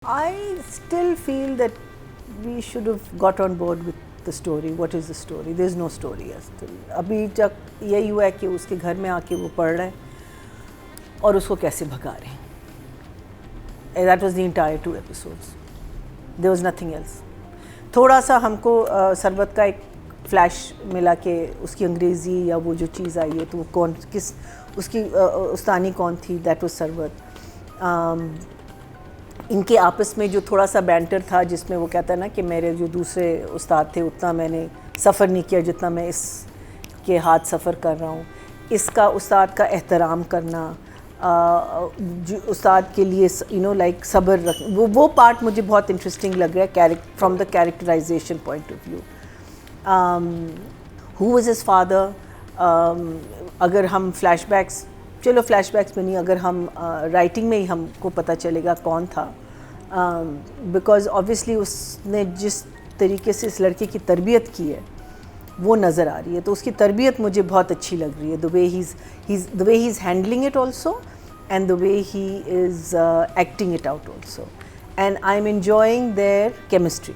I still feel that we should have got on board with the story. What is the story? There is no story still. अभी तक यही हुआ है कि उसके घर में आके वो पढ़ रहे हैं और उसको कैसे भगा रहे हैं. That was the entire 2 episodes. There was nothing else. थोड़ा सा हमको सरबत का एक फ्लैश मिला कि उसकी अंग्रेज़ी या वो जो चीज़ आई है तो वो कौन किस उसकी उस्तानी कौन थी. That was सरबत. इनके आपस में जो थोड़ा सा बैंटर था जिसमें वो कहता है ना कि मेरे जो दूसरे उस्ताद थे उतना मैंने सफ़र नहीं किया जितना मैं इसके हाथ सफ़र कर रहा हूँ. इसका उस्ताद का एहतराम करना, जो उस्ताद के लिए लाइक सब्र रख, वो पार्ट मुझे बहुत इंटरेस्टिंग लग रहा है from the characterization point of view. Who was his father. अगर हम फ्लैशबैक्स, चलो फ्लैशबैक्स में नहीं, अगर हम राइटिंग में ही हमको पता चलेगा कौन था. बिकॉज ऑब्वियसली उसने जिस तरीके से इस लड़के की तरबियत की है वो नज़र आ रही है, तो उसकी तरबियत मुझे बहुत अच्छी लग रही है. The way he is handling it also and the way he is acting it out also, and I am enjoying their chemistry.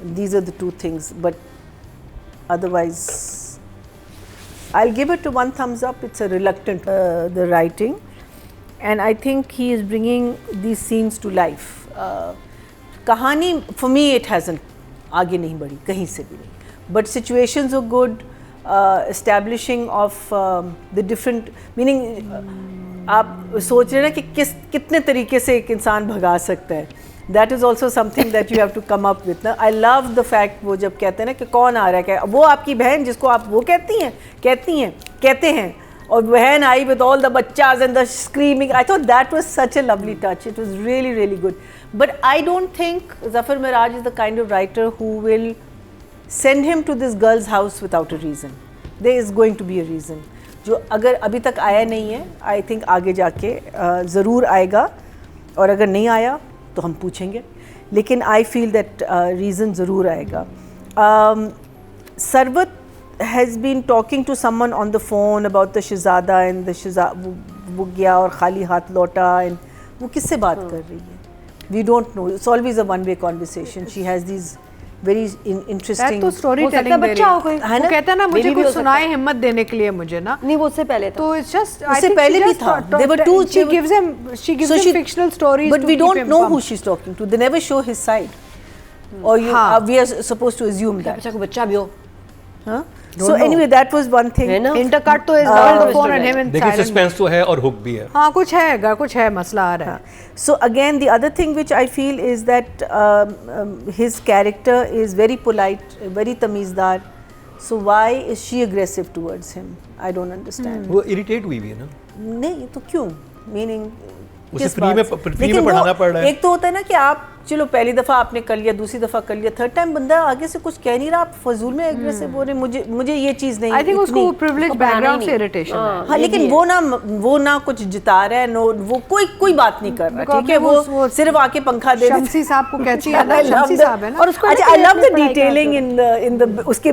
These are the 2 things, but otherwise I'll give it to 1 thumbs up. It's a reluctant the writing, and I think he is bringing these scenes to life. कहानी for me it hasn't आगे नहीं बढ़ी कहीं से भी नहीं, but situations are good. Establishing of the different meaning. आप सोच रहे हैं ना कि कितने तरीके से एक इंसान भगा सकता है. That is also something that you have to come up with. I love the fact वो जब कहते हैं ना कि कौन आ रहा है, क्या वो आपकी बहन जिसको आप वो कहते हैं और बहन आई with all the बच्चास and the screaming. I thought that was such a lovely touch. It was really really good. But I don't think Zafar Miraj is the kind of writer who will send him to this girl's house without a reason. There is going to be a reason. जो अगर अभी तक आया नहीं है, I think आगे जाके ज़रूर आएगा, और अगर नहीं आया तो हम पूछेंगे, लेकिन आई फील दैट रीज़न ज़रूर आएगा. Sarbat has been talking to someone on the phone about the शहज़ादा एंड वो गया और खाली हाथ लौटा, एंड वो किससे बात कर रही है we don't know. It's always a one way conversation. She has these very interesting. तो स्टोरी टेलिंग बच्चा हो कोई, वो कहता है ना मुझे कुछ सुनाए हिम्मत देने के लिए मुझे ना. नहीं वो उससे पहले था. तो इट्स जस्ट उससे पहले भी था. There were 2. She gives him fictional stories, but we don't know who she's talking to. They never show his side, or we are supposed to assume that. अच्छा कोई बच्चा भी हो. हाँ. So anyway, that was one thing. Intercut तो is all the phone and him in silence. देखिए suspense तो है और हुक भी है. हाँ कुछ है मसला आ रहा है. So again, the other thing which I feel is that his character is very polite, very तमीज़दार. So why is she aggressive towards him? I don't understand. वो इरिटेट हुई है ना. नहीं तो क्यों? Meaning उसे फ्री में पढ़ाना पड़ रहा है. एक तो होता है ना कि आप चलो पहली दफ़ा आपने कर लिया, दूसरी दफ़ा कर लिया, थर्ड टाइम बंदा आगे से कुछ कह नहीं रहा, आप फजूल में एग्रेसिव हो रहे. मुझे ये चीज़ नहीं. आई थिंक उसको प्रिविलेज बैकग्राउंड से इरिटेशन है. हाँ, लेकिन वो ना कुछ जिता रहा है, वो कोई बात नहीं कर रहा. ठीक है, वो सिर्फ आके पंखा दे. शम्सी साहब को कहती है ना, शम्सी साहब है ना. और उसको I love the detailing in the उसके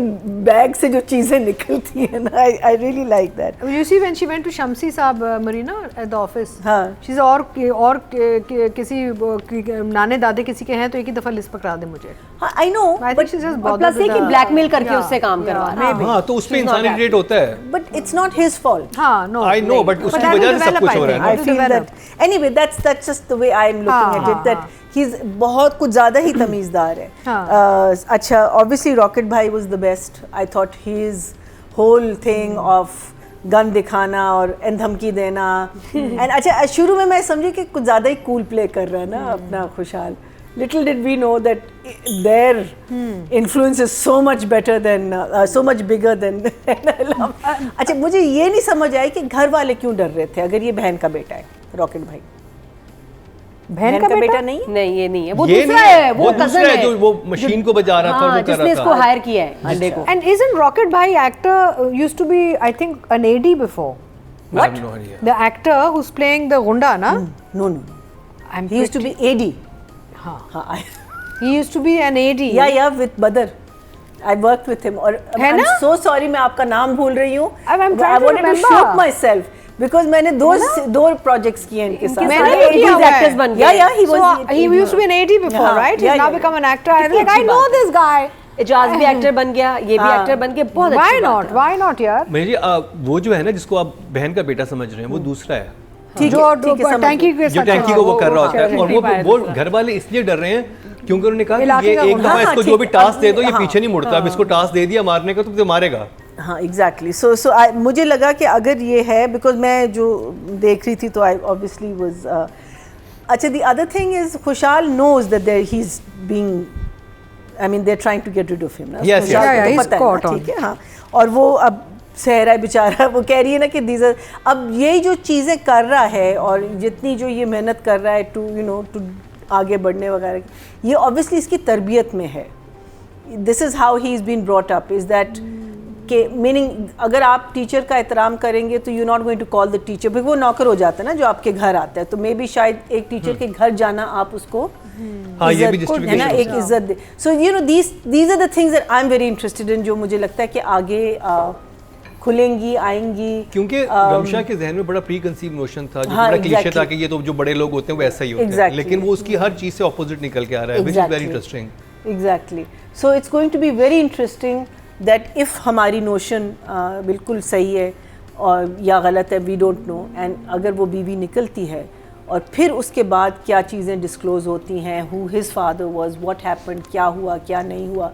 बैग से जो चीज़ें निकलती है ना. I really like that. You see when she went to Shamsi sahab Marina at the office. हाँ, शी और किसी नाने दादे किसी के हैं तो एक ही दफा लिस्ट पकड़ा दे मुझे. आई नो, बट प्लस ये कि ब्लैकमेल करके उससे काम करवा. हाँ तो उसमें इंसान इरिटेट होता है. But it's not his fault. हाँ नो आई नो, बट उसकी वजह से सब कुछ हो रहा है. I feel that anyway that's just the way I am looking at it, that he's बहुत कुछ ज़्यादा ही तमीज़दार है. अच्छा, obviously Rocket भाई was the best. I thought his whole thing of gun दिखाना और धमकी देना, एंड अच्छा शुरू में मैं समझी कि कुछ ज़्यादा ही कूल प्ले कर रहा है ना अपना खुशहाल. Little did we know that their influence is so much better than, so much bigger than. अच्छा, मुझे ये नहीं समझ आई कि घर वाले क्यों डर रहे थे अगर ये बहन का बेटा है रॉकेट भाई. बहन का बेटा नहीं ये नहीं है, वो दूसरा है, वो कजन है जो वो मशीन को बजा रहा था और वो कर रहा था, जिसने इसको हायर किया है अंडे को. And isn't Rocket Bhai actor used to be I think an AD before? What? The actor who's playing the Gunda na? No. He used to be AD. हाँ. He used to be an AD. Yeah, with Badr. I worked with him. और I'm so sorry मैं आपका नाम भूल रही हूँ. I'm trying to remember. I wanted to shoot myself because मैंने दो प्रोजेक्ट्स किए इनके साथ. मैंने मैंने भी किया हुआ है. actors बन गए. Yeah, he was. So he used to be an AD before, हाँ, right? yeah, He's now yeah. become an actor. I was like, I अच्छी know बात. this guy. एजाज भी एक्टर बन गया, ये भी हाँ. एक्टर बन के बहुत Why अच्छी बात not? है. Why not, यार? मेरी जी वो जो है ना जिसको आप बहन का बेटा समझ रहे हैं वो दूसरा है ठीक जो है, ठीक है, समझ टैंकी गई. के जो साथ टैंकी को वो कर रहा होता है और हाँ, वो घर वाले इसलिए डर रहे हैं क्योंकि उन्होंने कहा इलाके कि ये का एक होना. दफा इसको हाँ, जो भी ठीक, टास्क दे दो ये हाँ, पीछे नहीं मुड़ता. अब इसको टास्क दे दिया मारने का तो मारेगा. हाँ एग्जैक्टली. सो मुझे लगा कि अगर ये है बिकॉज मैं जो देख रही थी तो आई ऑब्वियसली वाज. अच्छा the other thing is Khushhal knows that there he is being I mean they are trying to get rid of him. Yes, yes. Yeah, he's पता है caught ना, on. ठीक है. हाँ और वो अब सहरा बेचारा वो कह रही है ना कि these are अब यही जो चीज़ें कर रहा है और जितनी जो ये मेहनत कर रहा है टू यू नो टू आगे बढ़ने वगैरह, ये ऑब्वियसली इसकी तरबियत में है. This is how he is been brought up is that के मीनिंग अगर आप टीचर का एहतराम करेंगे तो you not going to call the teacher because वो नौकर हो जाता है ना जो आपके घर आता है. तो मे बी शायद एक टीचर के घर जाना आप उसको हाँ ये भी इज्जत है ना, justification एक इज्जत दे. So you know these are the things that I am very interested in, जो मुझे लगता है कि आगे खुलेंगी आएंगी. क्योंकि रमशा के जहन में बड़ा प्री कंसीव नोशन था जो हाँ, बड़ा क्लीशे exactly. था कि ये तो जो बड़े लोग होते हैं वो ऐसा ही होते हैं, Exactly. लेकिन वो उसकी हर चीज़ से ऑपोजिट निकल के आ रहा है which is very interesting. Exactly. So it's going to be very interesting that if हमारी नोशन बिल्कुल सही है और या गलत है वी डोंट नो, एंड अगर वो बीवी निकलती है और फिर उसके बाद क्या चीज़ें डिस्क्लोज होती हैं, who his father was, what happened, क्या हुआ क्या नहीं हुआ,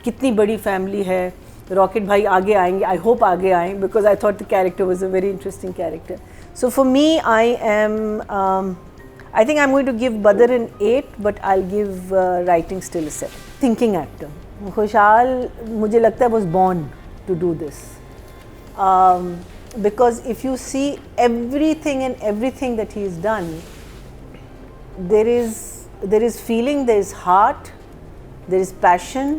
कितनी बड़ी फैमिली है. रॉकेट भाई आगे आएंगे, आई होप आगे आएँ because I thought the character was a very interesting character. So for me I think I'm going to give Badr an 8, but I'll give writing still a 7. Thinking actor. Khushal, मुझे लगता है was born to do this. Because if you see everything that he's done, there is feeling, there is heart, there is passion,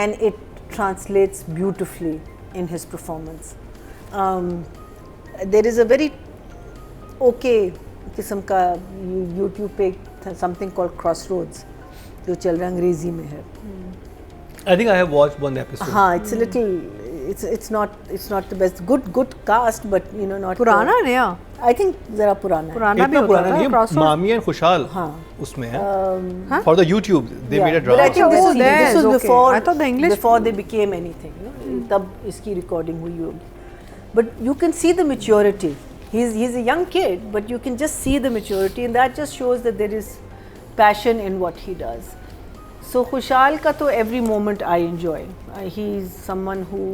and it translates beautifully in his performance. There is a very okay किस्म का YouTube पे something called crossroads जो चल रहा है, अंग्रेजी में है. I think I have watched one episode. हाँ it's little it's not the best. Good cast, but you know not. पुराना है नया? I think जरा पुराना है. पुराना भी इतना होता पुराना है नहीं, Crossroads? मामी एंड खुशहाल हाँ. उसमें है for the YouTube they made a But I drama. think Oh, this yes, was okay. before. I thought the English- before they became anything. तब इसकी recording हुई होगी. But you can see the maturity. He's a young kid, but you can just see the maturity, and that just shows that there is passion in what he does. So Khushal ka to every moment I enjoy. He's someone who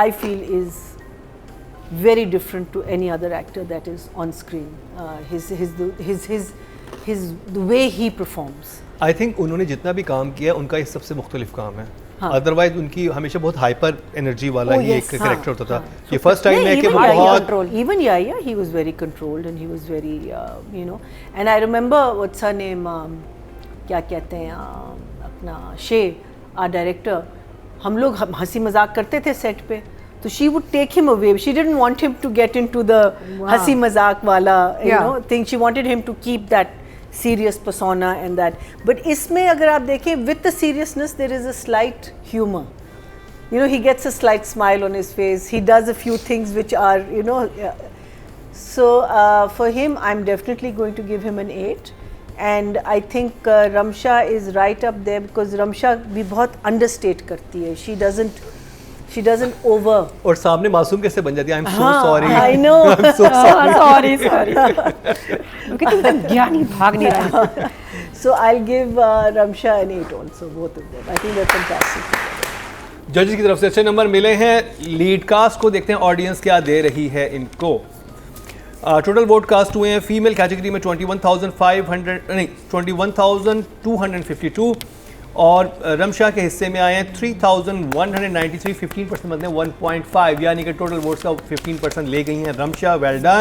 I feel is very different to any other actor that is on screen. The way he performs. I think उन्होंने जितना भी काम किया उनका ये सबसे मुख्तलिफ काम है. हाँ. अदरवाइज उनकी हमेशा बहुत हाइपर एनर्जी वाला ही एक हाँ, कैरेक्टर होता था. हाँ. ये फर्स्ट टाइम है कि वो बहुत even Yahya, he was very controlled and he was very you know, and I remember what's her name, क्या कहते हैं अपना शे our director, हम लोग हंसी मजाक करते थे सेट पे तो she would take him away. She didn't want him to get into the हंसी मजाक वाला you know thing. She wanted him to keep that serious persona and that. But इसमें अगर आप देखें with the seriousness there is a slight humor. You know, he gets a slight smile on his face. He does a few things which are, you know, so for him I'm definitely going to give him an 8. And I think Ramsha is right up there because Ramsha भी बहुत understate करती है. She doesn't over. और सामने मासूम कैसे बन जाती है. आई एम सो हाँ, sorry. I know. I'm so sorry. Sorry क्योंकि तुम ज्ञानी भाग नहीं रहा. So I'll give Ramsha an 8 also, both of them. I think they're fantastic. जजेस की तरफ से अच्छे नंबर मिले हैं. लीड कास्ट को देखते हैं ऑडियंस क्या दे रही है इनको. टोटल वोट कास्ट हुए हैं फीमेल कैटेगरी में 21,252 और रमशा के हिस्से में आए हैं 3,193. 15% मतलब 1.5 यानी कि टोटल वोट्स का 15% ले गई हैं रमशा. Well done.